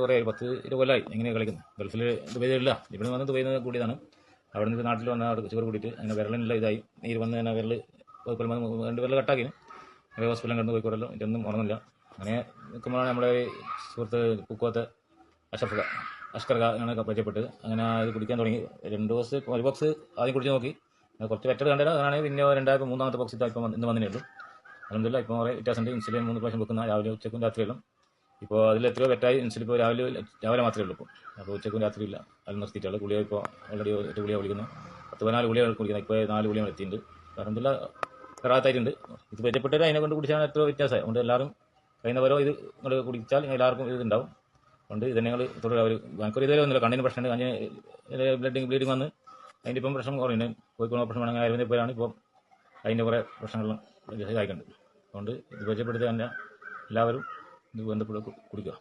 കുറേ 10-20 കൊല്ലമായി ഇങ്ങനെ കളിക്കുന്നു. ഗൾഫിൽ ദുബൈയിലില്ല, ഇവിടെ വന്ന് ദുബൈയിൽ നിന്ന് കൂടിയതാണ്. അവിടെ നിന്ന് നാട്ടിൽ വന്ന അവിടെ ഷുഗർ കൂടിയിട്ട് അങ്ങനെ വിരലിനുള്ള ഇതായി നീര് വന്ന് തന്നെ വിരൽ രണ്ട് വിരൽ കട്ടാക്കി ഹോസ്പിറ്റലിൽ കിടന്ന് കോഴിക്കോടെല്ലാം ഇതൊന്നും ഉറങ്ങില്ല. അങ്ങനെ നിൽക്കുമ്പോഴാണ് നമ്മുടെ സുഹൃത്ത് പൂക്കോത്ത് അഷ്കർ ആണ് പരിചയപ്പെട്ട് അങ്ങനെ ഇത് കുടിക്കാൻ തുടങ്ങി. 2 ഡോസ് ഒരു ബോക്സ് ആദ്യം കുടിച്ച് നോക്കി, കുറച്ച് ബെറ്റർ കണ്ടത് അതാണ്. പിന്നെ 2-3ാമത്തെ ബോക്സ് ഇപ്പം ഇന്ന് വന്നേ ഉള്ളൂ. അതൊന്നുമില്ല, ഇപ്പോൾ കുറേ വ്യത്യാസമുണ്ട്. ഇൻസുലിൻ 3 പ്രാവശ്യം വെക്കുന്ന രാവിലെ ഉച്ചക്കും രാത്രിയെല്ലാം. ഇപ്പോൾ അതിൽ എത്രയോ ബെറ്റായി. ഇൻസുലിൻ ഇപ്പോൾ രാവിലെ മാത്രമേ ഉള്ളൂ. ഇപ്പോൾ ഉച്ചക്കും രാത്രിയില്ല, അത് നിർത്തിയിട്ടുള്ളൂ. ഗുളിക ഇപ്പോൾ ഓൾറെഡി 8 ഗുളിക കുടിക്കുന്നു, 10-14 ഗുളിക കുടിക്കുന്നത്. ഇപ്പോൾ 4 ഗുളിക എത്തിയിട്ടുണ്ട്. അതെന്തില്ല റാത്തായിട്ടുണ്ട്. ഇത് പരിചയപ്പെട്ടവർ അതിനെ കൊണ്ട് കുടിച്ചാൽ എത്രയോ വ്യത്യാസമായി. അതുകൊണ്ട് എല്ലാവരും കഴിയുന്നവരോ ഇത് നിങ്ങൾ കുടിച്ചാൽ എല്ലാവർക്കും ഇതുണ്ടാവും. അതുകൊണ്ട് ഇത് നിങ്ങൾ തുടരുക. എനിക്കൊരു ഇതുവരെ ഒന്നുമില്ല. കണ്ണിന് പ്രശ്നമുണ്ട്, കണ്ണിന് ബ്ലീഡിങ് വന്ന് അതിൻ്റെ ഇപ്പം പ്രശ്നം കുറയുന്നത്. കോഴിക്കോട് ഓപ്പറേഷൻ വേണമെങ്കിൽ ആയുർവേദത്തിൽ പോയാണ് ഇപ്പോൾ അതിൻ്റെ കുറേ പ്രശ്നങ്ങളും ഇതായിട്ടുണ്ട്. അതുകൊണ്ട് ഇത് പരിചയപ്പെടുത്തുക തന്നെ എല്ലാവരും ഇത് ബന്ധപ്പെട്ട് കുടിക്കുക.